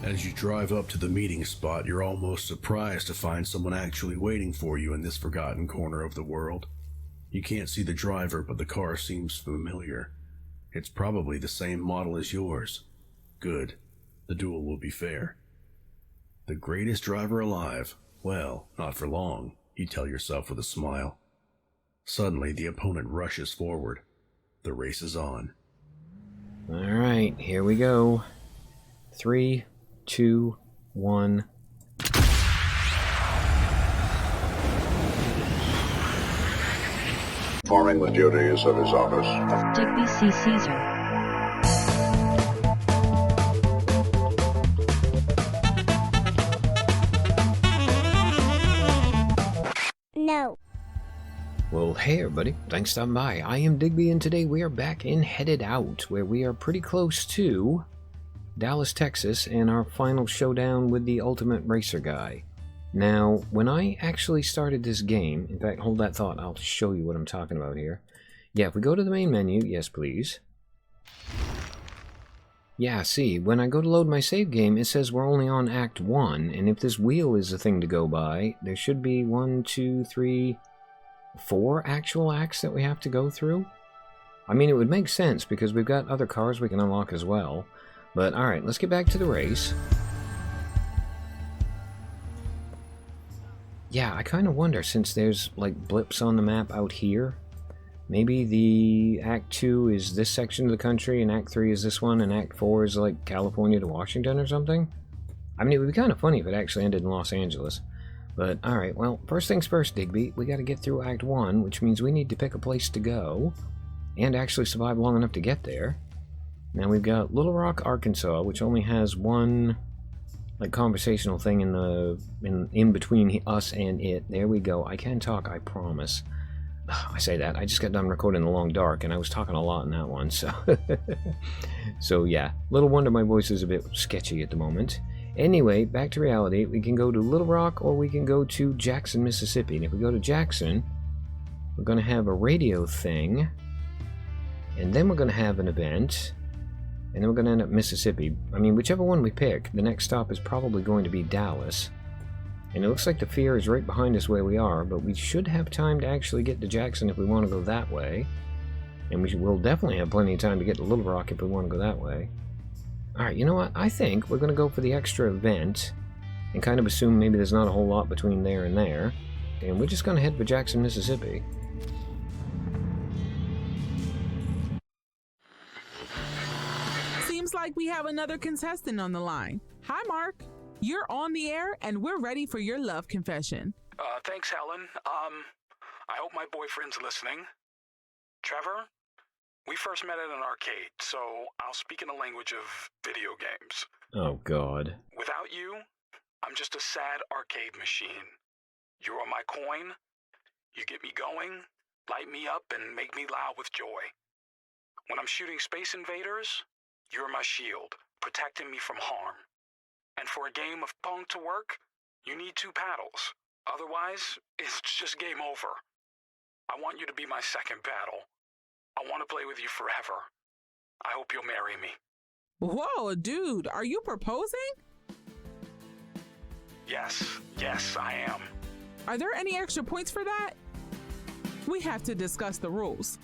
As you drive up to the meeting spot, you're almost surprised to find someone actually waiting for you in this forgotten corner of the world. You can't see the driver, but the car seems familiar. It's probably the same model as yours. Good. The duel will be fair. The greatest driver alive? Well, not for long, you tell yourself with a smile. Suddenly, the opponent rushes forward. The race is on. Alright, here we go. 3, 2, 1. Performing the duties of his office. Digby C. Caesar. No. Well, hey everybody, thanks for stopping by. I am Digby, and today we are back in Headed Out, where we are pretty close to Dallas, Texas, and our final showdown with the Ultimate Racer guy. Now, when I actually started this game, in fact, hold that thought, I'll show you what I'm talking about here. Yeah, if we go to the main menu, yes please. Yeah, see, when I go to load my save game, it says we're only on Act 1, and if this wheel is the thing to go by, there should be 1, 2, 3, 4 actual acts that we have to go through. I mean, it would make sense, because we've got other cars we can unlock as well. But, alright, let's get back to the race. Yeah, I kind of wonder, since there's, like, blips on the map out here, maybe the Act 2 is this section of the country, and Act 3 is this one, and Act 4 is, like, California to Washington or something? I mean, it would be kind of funny if it actually ended in Los Angeles. But, alright, well, first things first, Digby. We gotta get through Act 1, which means we need to pick a place to go, and actually survive long enough to get there. Now we've got Little Rock, Arkansas, which only has one, like, conversational thing in between us and it. There we go. I can talk, I promise. I say that. I just got done recording The Long Dark, and I was talking a lot in that one, so... So, yeah. Little wonder my voice is a bit sketchy at the moment. Anyway, back to reality. We can go to Little Rock, or we can go to Jackson, Mississippi. And if we go to Jackson, we're going to have a radio thing, and then we're going to have an event, and then we're going to end up Mississippi. I mean, whichever one we pick, the next stop is probably going to be Dallas. And it looks like the Fear is right behind us where we are, but we should have time to actually get to Jackson if we want to go that way. And we'll definitely have plenty of time to get to Little Rock if we want to go that way. Alright, you know what? I think we're going to go for the extra event and kind of assume maybe there's not a whole lot between there and there. And we're just going to head for Jackson, Mississippi. Seems like we have another contestant on the line. Hi, Mark. You're on the air, and we're ready for your love confession. Thanks, Helen. I hope my boyfriend's listening. Trevor, we first met at an arcade, so I'll speak in the language of video games. Oh, God. Without you, I'm just a sad arcade machine. You are my coin. You get me going, light me up, and make me loud with joy. When I'm shooting space invaders, you're my shield, protecting me from harm. And for a game of Pong to work, you need 2 paddles. Otherwise, it's just game over. I want you to be my second paddle. I want to play with you forever. I hope you'll marry me. Whoa, dude, are you proposing? Yes, I am. Are there any extra points for that? We have to discuss the rules.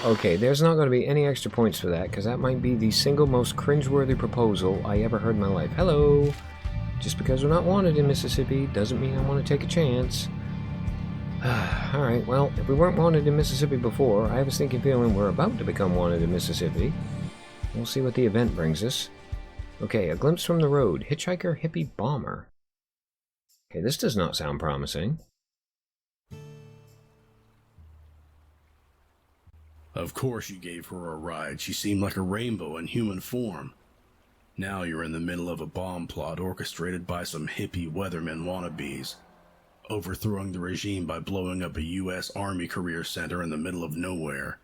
Okay, there's not going to be any extra points for that, because that might be the single most cringeworthy proposal I ever heard in my life. Hello! Just because we're not wanted in Mississippi doesn't mean I want to take a chance. Alright, well, if we weren't wanted in Mississippi before, I have a stinking feeling we're about to become wanted in Mississippi. We'll see what the event brings us. Okay, a glimpse from the road. Hitchhiker, hippie, bomber. Okay, this does not sound promising. Of course you gave her a ride. She seemed like a rainbow in human form. Now you're in the middle of a bomb plot orchestrated by some hippie weatherman wannabes, overthrowing the regime by blowing up a U.S. Army career center in the middle of nowhere.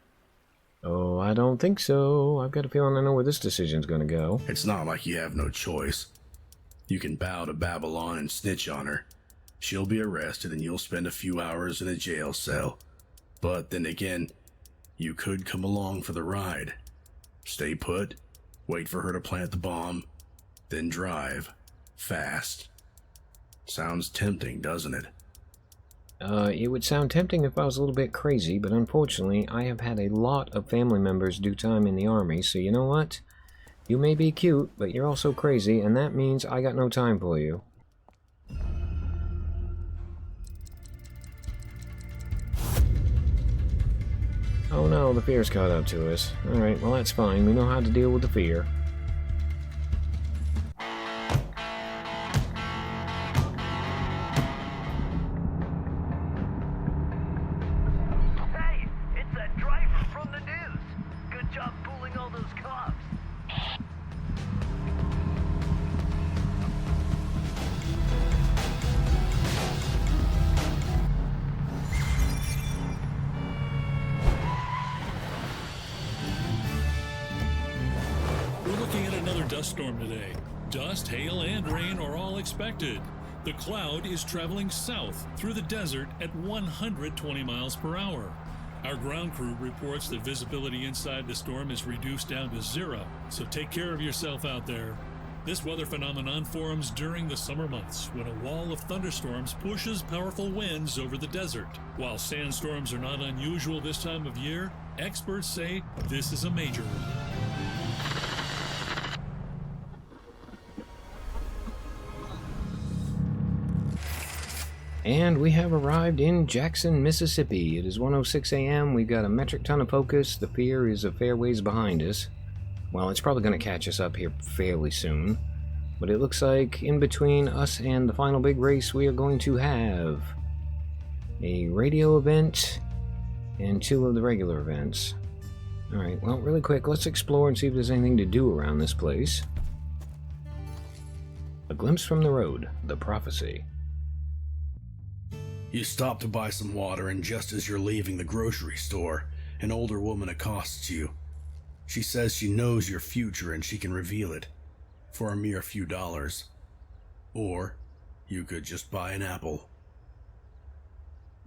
Oh, I don't think so. I've got a feeling I know where this decision's gonna go. It's not like you have no choice. You can bow to Babylon and snitch on her. She'll be arrested and you'll spend a few hours in a jail cell. But then again, you could come along for the ride. Stay put, Wait for her to plant the bomb, then drive. Fast. Sounds tempting, doesn't it? It would sound tempting if I was a little bit crazy, but unfortunately, I have had a lot of family members do time in the army, so you know what? You may be cute, but you're also crazy, and that means I got no time for you. Oh no, the fear's caught up to us. Alright, well that's fine. We know how to deal with the fear. Hey, it's that driver from the news. Good job fooling all those cops. We're looking at another dust storm today. Dust, hail, and rain are all expected. The cloud is traveling south through the desert at 120 miles per hour. Our ground crew reports that visibility inside the storm is reduced down to 0, so take care of yourself out there. This weather phenomenon forms during the summer months when a wall of thunderstorms pushes powerful winds over the desert. While sandstorms are not unusual this time of year, experts say this is a major one. And we have arrived in Jackson, Mississippi. It is 1:06 a.m. We've got a metric ton of focus. The fear is a fair ways behind us. Well, it's probably going to catch us up here fairly soon. But it looks like in between us and the final big race, we are going to have a radio event and 2 of the regular events. Alright, well, really quick, let's explore and see if there's anything to do around this place. A glimpse from the road, the prophecy. You stop to buy some water, and just as you're leaving the grocery store, an older woman accosts you. She says she knows your future and she can reveal it for a mere few dollars. Or you could just buy an apple.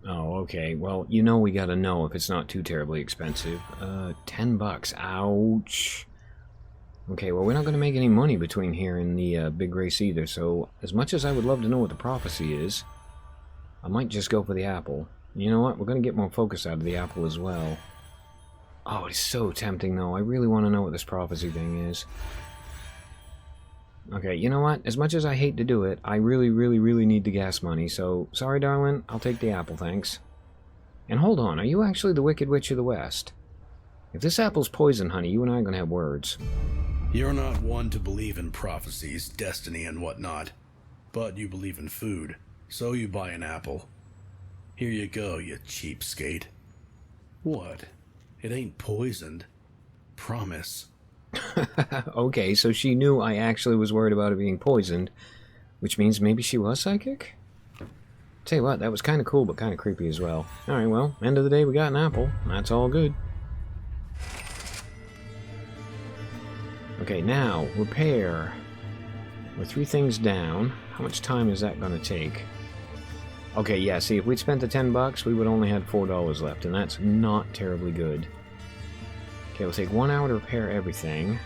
Oh, okay. Well, you know we gotta know if it's not too terribly expensive. $10. Ouch. Okay, well, we're not gonna make any money between here and the big race either, so as much as I would love to know what the prophecy is, I might just go for the apple. You know what? We're going to get more focus out of the apple as well. Oh, it's so tempting, though. I really want to know what this prophecy thing is. Okay, you know what? As much as I hate to do it, I really need the gas money, so sorry, darling. I'll take the apple, thanks. And hold on, are you actually the Wicked Witch of the West? If this apple's poison, honey, you and I are going to have words. You're not one to believe in prophecies, destiny, and whatnot, but you believe in food. So you buy an apple. Here you go, you cheapskate. What? It ain't poisoned. Promise. Okay, so she knew I actually was worried about it being poisoned, which means maybe she was psychic? Tell you what, that was kind of cool, but kind of creepy as well. Alright, well, end of the day, we got an apple. That's all good. Okay, now, repair. We're 3 things down. How much time is that going to take? Okay, yeah, see, if we'd spent the $10, we would only had $4 left, and that's not terribly good. Okay, we'll take 1 hour to repair everything.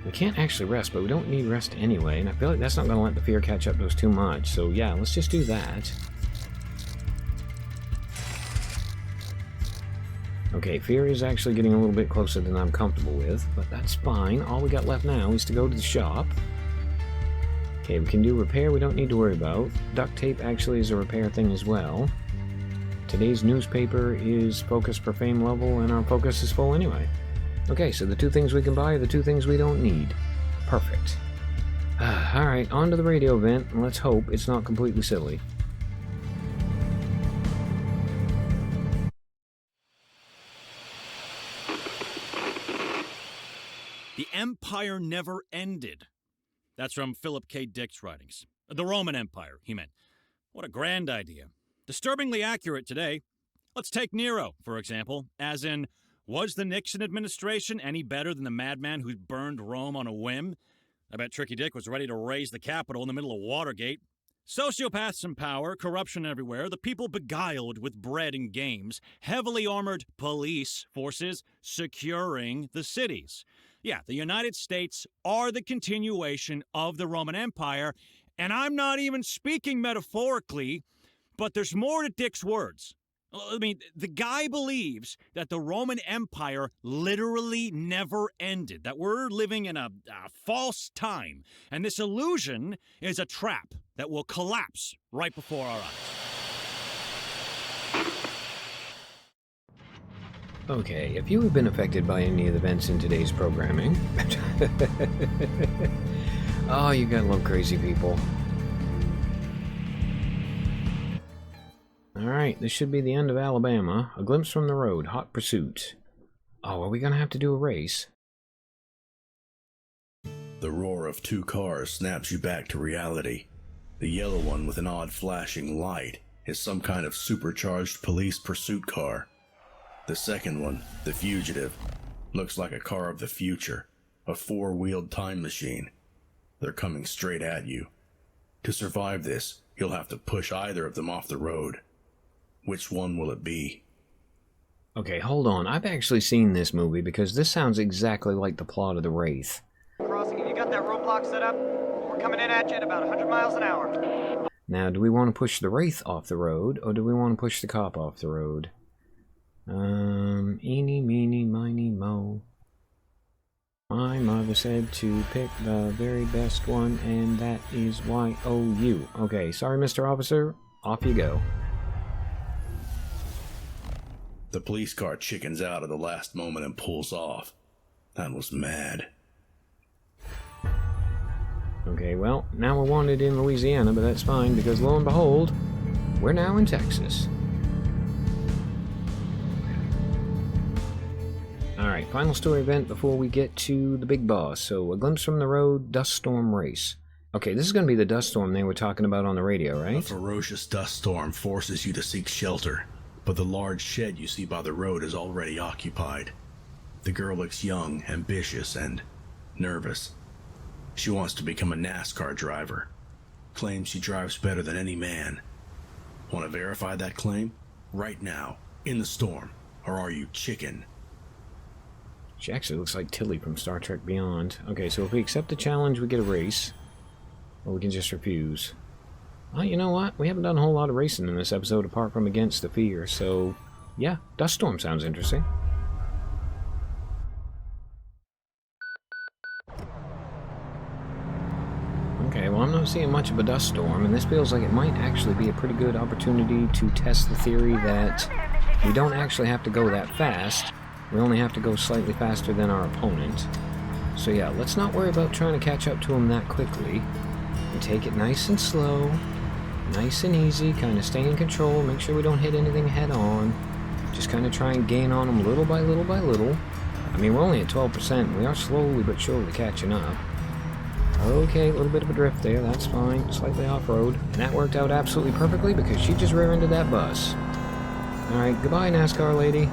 We can't actually rest, but we don't need rest anyway, and I feel like that's not going to let the fear catch up to us too much, so yeah, let's just do that. Okay, fear is actually getting a little bit closer than I'm comfortable with, but that's fine. All we got left now is to go to the shop. Okay, we can do repair, we don't need to worry about. Duct tape actually is a repair thing as well. Today's newspaper is focus per fame level, and our focus is full anyway. Okay, so the 2 things we can buy are the 2 things we don't need. Perfect. Alright, on to the radio event, and let's hope it's not completely silly. The empire never ended. That's from Philip K. Dick's writings. The Roman Empire, he meant. What a grand idea. Disturbingly accurate today. Let's take Nero, for example, as in, was the Nixon administration any better than the madman who burned Rome on a whim? I bet Tricky Dick was ready to raise the Capitol in the middle of Watergate. Sociopaths in power, corruption everywhere, the people beguiled with bread and games, heavily armored police forces securing the cities. Yeah, the United States are the continuation of the Roman Empire, and I'm not even speaking metaphorically, but there's more to Dick's words. I mean, the guy believes that the Roman Empire literally never ended, that we're living in a false time, and this illusion is a trap that will collapse right before our eyes. Okay, if you have been affected by any of the events in today's programming... oh, you gotta love crazy people. Alright, this should be the end of Alabama. A glimpse from the road. Hot pursuit. Oh, are we gonna have to do a race? The roar of two cars snaps you back to reality. The yellow one with an odd flashing light is some kind of supercharged police pursuit car. The second one, the fugitive, looks like a car of the future, a four-wheeled time machine. They're coming straight at you. To survive this, you'll have to push either of them off the road. Which one will it be? Okay, hold on. I've actually seen this movie because this sounds exactly like the plot of The Wraith. Crossing, you got that roadblock set up? We're coming in at you at about 100 miles an hour. Now, do we want to push the Wraith off the road, or do we want to push the cop off the road? Eeny, meeny, miny, mo. My mother said to pick the very best one, and that is Y-O-U. Okay, sorry, Mr. Officer. Off you go. The police car chickens out at the last moment and pulls off. That was mad. Okay, well, now we're wanted in Louisiana, but that's fine, because lo and behold, we're now in Texas. Alright, final story event before we get to the big boss. So, a glimpse from the road, dust storm race. Okay, this is going to be the dust storm they were talking about on the radio, right? A ferocious dust storm forces you to seek shelter, but the large shed you see by the road is already occupied. The girl looks young, ambitious, and nervous. She wants to become a NASCAR driver. Claims she drives better than any man. Want to verify that claim? Right now, in the storm. Or are you chicken? She actually looks like Tilly from Star Trek Beyond. Okay, so if we accept the challenge, we get a race. Or we can just refuse. Well, you know what? We haven't done a whole lot of racing in this episode apart from Against the Fear, so yeah, dust storm sounds interesting. Okay, well, I'm not seeing much of a dust storm, and this feels like it might actually be a pretty good opportunity to test the theory that we don't actually have to go that fast. We only have to go slightly faster than our opponent. So yeah, let's not worry about trying to catch up to him that quickly. And take it nice and slow, nice and easy, kind of stay in control, make sure we don't hit anything head on. Just kind of try and gain on him little by little by little. I mean, we're only at 12%, we are slowly but surely catching up. Okay, a little bit of a drift there, that's fine. Slightly off-road. And that worked out absolutely perfectly because she just rear-ended that bus. Alright, goodbye, NASCAR lady.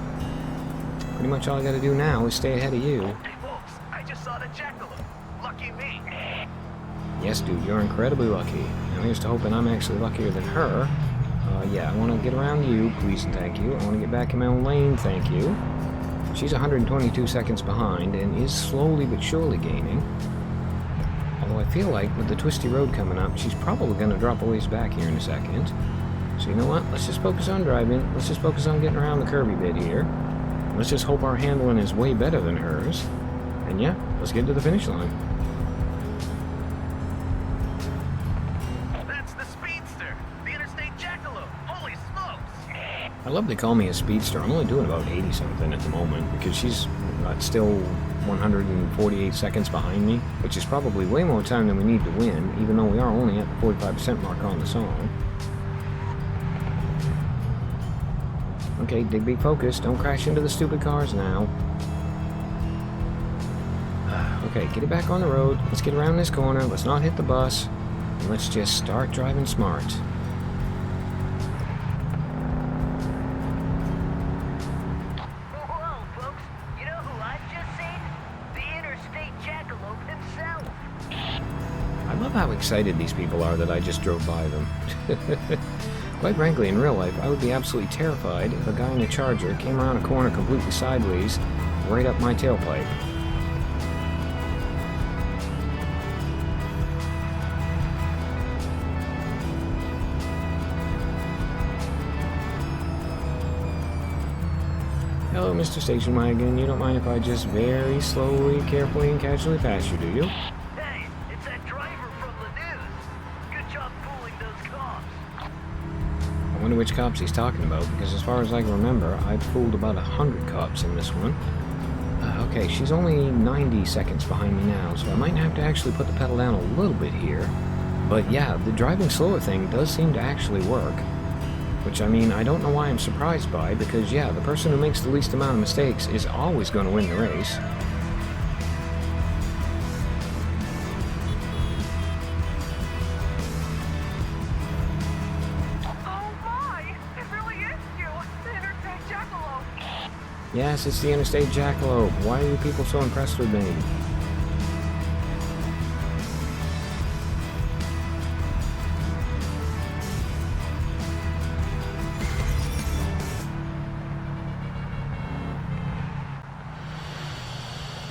Pretty much all I gotta do now is stay ahead of you. Hey folks, I just saw the jackalope. Lucky me. Yes, dude, you're incredibly lucky. Now here's to hoping I'm actually luckier than her. Yeah, I want to get around you, please and thank you. I want to get back in my own lane, thank you. She's 122 seconds behind and is slowly but surely gaining. Although I feel like with the twisty road coming up, she's probably going to drop a ways back here in a second. So you know what? Let's just focus on driving. Let's just focus on getting around the curvy bit here. Let's just hope our handling is way better than hers. And yeah, let's get to the finish line. That's the speedster, the interstate jackalope. Holy smokes! I love they call me a speedster. I'm only doing about 80 something at the moment because she's still 148 seconds behind me, which is probably way more time than we need to win, even though we are only at the 45% mark on the song. Okay, Digby, focus. Don't crash into the stupid cars now. Okay, get it back on the road. Let's get around this corner. Let's not hit the bus. And let's just start driving smart. Whoa, folks! You know who I've just seen? The interstate jackalope himself. I love how excited these people are that I just drove by them. Quite frankly, in real life, I would be absolutely terrified if a guy in a Charger came around a corner completely sideways, right up my tailpipe. Hello, Mr. Station Wagon. You don't mind if I just very slowly, carefully, and casually pass you, do you? Hey, it's that driver from the news. Good job fooling those cops. I wonder which cops he's talking about, because as far as I can remember, I've fooled about 100 cops in this one. Okay, she's only 90 seconds behind me now, so I might have to actually put the pedal down a little bit here. But yeah, the driving slower thing does seem to actually work. Which, I mean, I don't know why I'm surprised by, because yeah, the person who makes the least amount of mistakes is always going to win the race. Yes, it's the Interstate Jackalope. Why are you people so impressed with me?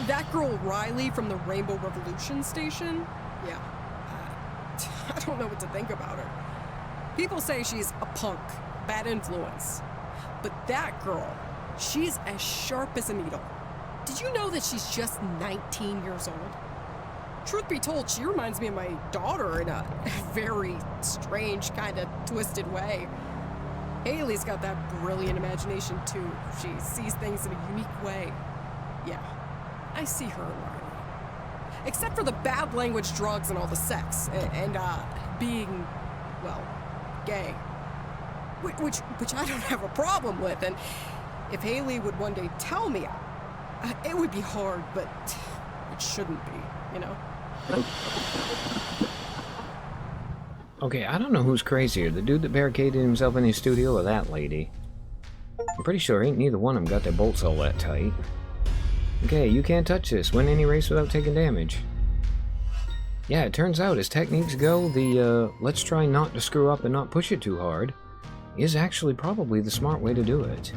That girl Riley from the Rainbow Revolution station? Yeah. I don't know what to think about her. People say she's a punk, bad influence. But that girl, she's as sharp as a needle. Did you know that she's just 19 years old? Truth be told, she reminds me of my daughter in a very strange, kind of twisted way. Haley's got that brilliant imagination too. She sees things in a unique way. Yeah, I see her in Riley. Except for the bad language, drugs, and all the sex, and being, well, gay. Which I don't have a problem with, and if Haley would one day tell me, it would be hard, but it shouldn't be, you know? Okay, I don't know who's crazier, the dude that barricaded himself in his studio or that lady. I'm pretty sure ain't neither one of them got their bolts all that tight. Okay, you can't touch this. Win any race without taking damage. Yeah, it turns out as techniques go, the let's try not to screw up and not push it too hard is actually probably the smart way to do it.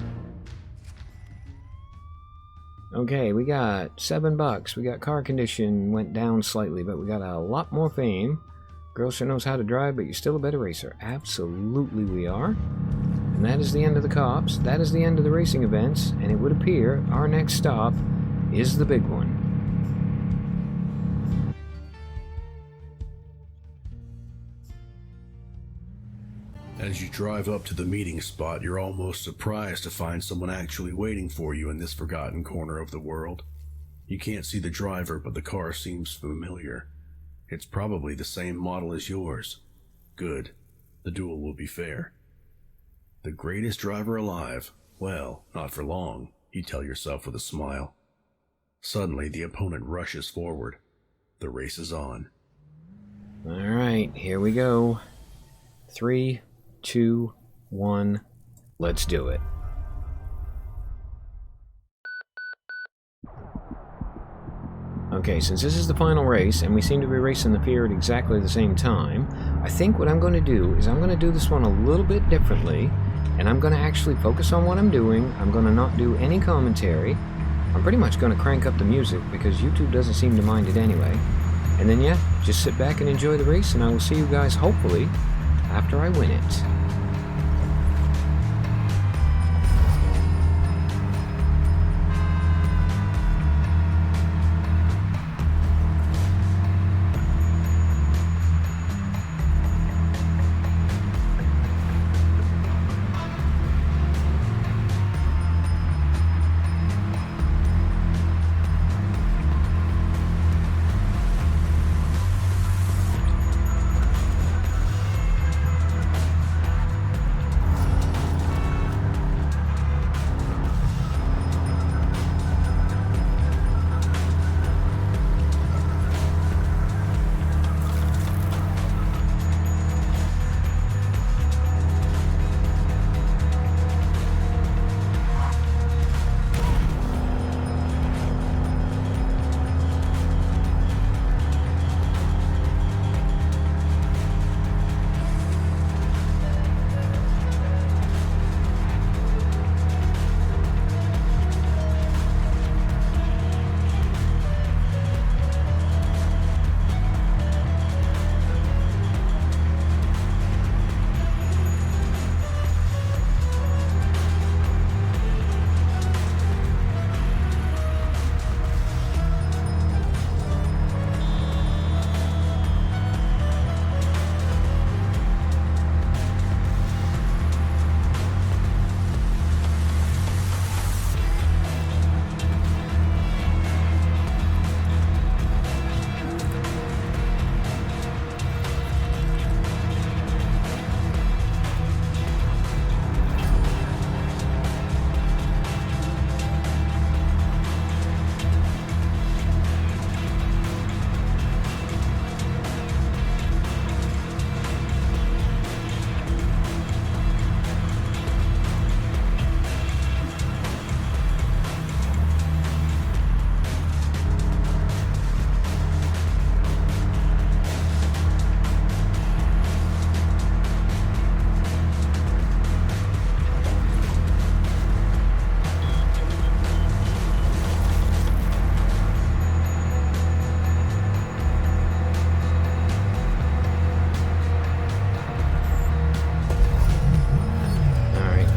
Okay, we got $7. We got car condition went down slightly, but we got a lot more fame. Girl sure knows how to drive, but you're still a better racer. Absolutely we are. And that is the end of the cops. That is the end of the racing events, and it would appear our next stop is the big one. As you drive up to the meeting spot, you're almost surprised to find someone actually waiting for you in this forgotten corner of the world. You can't see the driver, but the car seems familiar. It's probably the same model as yours. Good. The duel will be fair. The greatest driver alive? Well, not for long, you tell yourself with a smile. Suddenly, the opponent rushes forward. The race is on. Alright, here we go. 3, 2, 1, let's do it. Okay, since this is the final race, and we seem to be racing the pier at exactly the same time, I think what I'm going to do is I'm going to do this one a little bit differently, and I'm going to actually focus on what I'm doing. I'm going to not do any commentary. I'm pretty much going to crank up the music, because YouTube doesn't seem to mind it anyway. And then, yeah, just sit back and enjoy the race, and I will see you guys, hopefully, after I win it.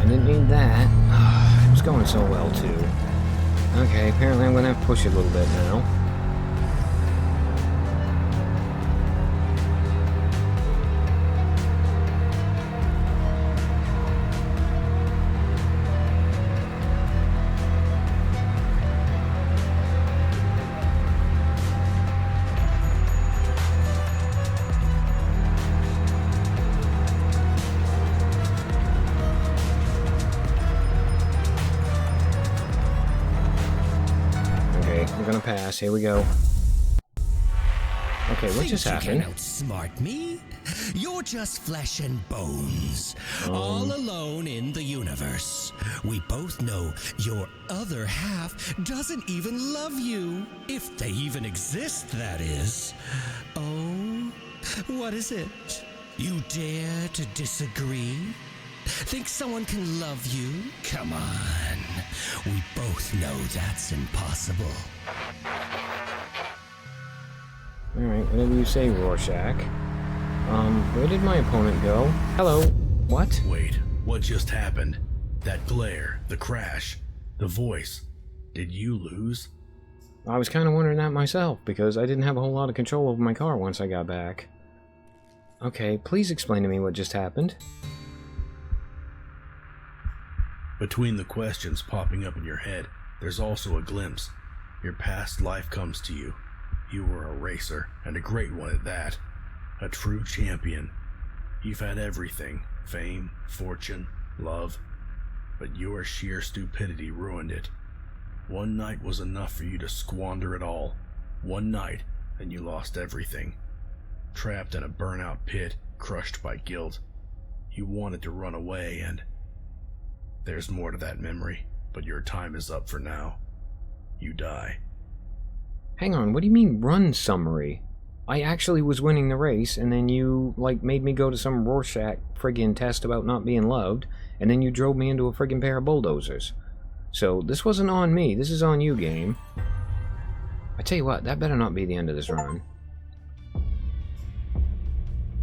I didn't need that. It was going so well, too. Okay, apparently I'm going to have to push it a little bit now. We're gonna pass. Here we go. Okay, what just happened? You can outsmart me? You're just flesh and bones, all alone in the universe. We both know your other half doesn't even love you, if they even exist, that is. Oh, what is it? You dare to disagree? Think someone can love you? Come on. We both know that's impossible. Alright, whatever you say, Rorschach. Where did my opponent go? Hello? What? Wait, what just happened? That glare, the crash, the voice. Did you lose? I was kind of wondering that myself, because I didn't have a whole lot of control over my car once I got back. Okay, please explain to me what just happened. Between the questions popping up in your head, there's also a glimpse. Your past life comes to you. You were a racer, and a great one at that. A true champion. You've had everything. Fame, fortune, love. But your sheer stupidity ruined it. One night was enough for you to squander it all. One night, and you lost everything. Trapped in a burnout pit, crushed by guilt. You wanted to run away, and... there's more to that memory, but your time is up for now. You die. Hang on, what do you mean run summary? I actually was winning the race, and then you, made me go to some Rorschach friggin' test about not being loved, and then you drove me into a friggin' pair of bulldozers. So, this wasn't on me, this is on you, game. I tell you what, that better not be the end of this run.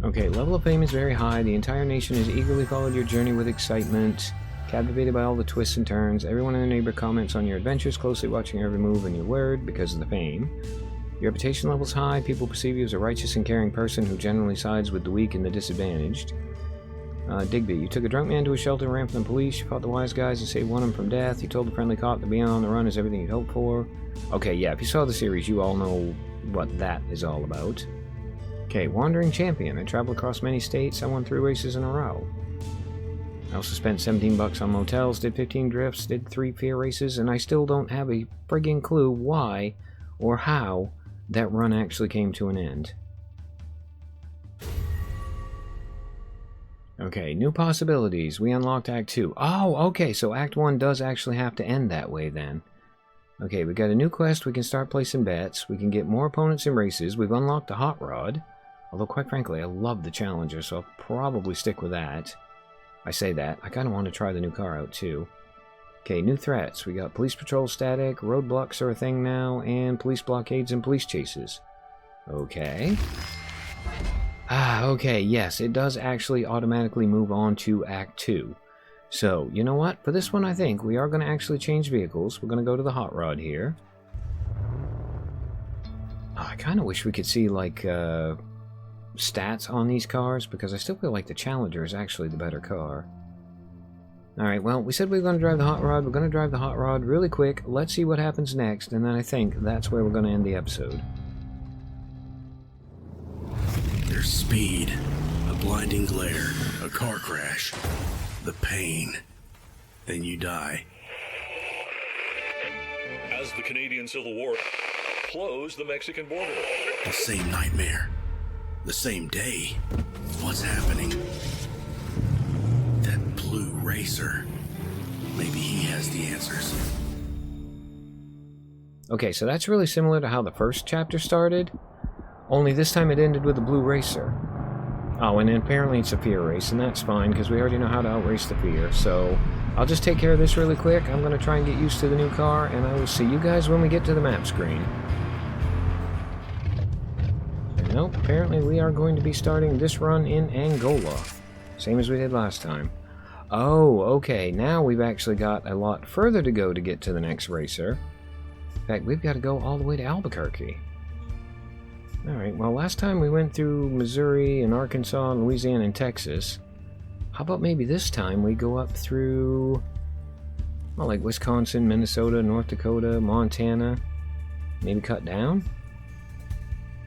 Okay, level of fame is very high, the entire nation has eagerly followed your journey with excitement. Captivated by all the twists and turns, everyone in the neighborhood comments on your adventures, closely watching your every move and your word because of the fame. Your reputation level's high, people perceive you as a righteous and caring person who generally sides with the weak and the disadvantaged. Digby, you took a drunk man to a shelter and ran from the police, you fought the wise guys and saved one of them from death, you told the friendly cop that being on the run is everything you'd hoped for. Okay, yeah, if you saw the series, you all know what that is all about. Okay, Wandering Champion, I traveled across many states, I won 3 races in a row. I also spent $17 on motels, did 15 drifts, did 3 fear races, and I still don't have a friggin' clue why or how that run actually came to an end. Okay, new possibilities. We unlocked Act 2. Oh, okay, so Act 1 does actually have to end that way then. Okay, we got a new quest, we can start placing bets, we can get more opponents in races, we've unlocked the Hot Rod. Although, quite frankly, I love the Challenger, so I'll probably stick with that. I say that, I kind of want to try the new car out too. Okay, new threats. We got police patrol static, roadblocks are a thing now, and police blockades and police chases. Okay. Okay, yes, it does actually automatically move on to Act 2. So, you know what? For this one, I think we are going to actually change vehicles. We're going to go to the Hot Rod here. Oh, I kind of wish we could see, stats on these cars, because I still feel like the Challenger is actually the better car. Alright, well, we said we were going to drive the Hot Rod. We're going to drive the Hot Rod really quick. Let's see what happens next, and then I think that's where we're going to end the episode. There's speed, a blinding glare, a car crash, the pain. Then you die. As the Canadian Civil War closed the Mexican border. The same nightmare. The same day. What's happening? That blue racer. Maybe he has the answers. Okay, so that's really similar to how the first chapter started, only this time it ended with a blue racer. Oh, and apparently it's a fear race, and that's fine, because we already know how to outrace the fear, so I'll just take care of this really quick. I'm going to try and get used to the new car, and I will see you guys when we get to the map screen. Nope, apparently we are going to be starting this run in Angola. Same as we did last time. Oh, okay. Now we've actually got a lot further to go to get to the next racer. In fact, we've got to go all the way to Albuquerque. Alright, well, last time we went through Missouri and Arkansas and Louisiana and Texas. How about maybe this time we go up through, well, like Wisconsin, Minnesota, North Dakota, Montana. Maybe cut down?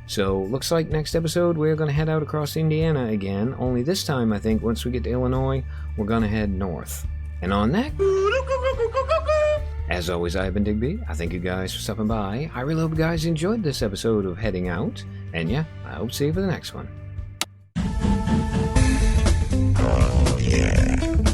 So, looks like next episode we're going to head out across Indiana again. Only this time, I think, once we get to Illinois, we're going to head north. And on that, as always, I've been Digby. I thank you guys for stopping by. I really hope you guys enjoyed this episode of Heading Out. And yeah, I hope to see you for the next one. Oh, yeah.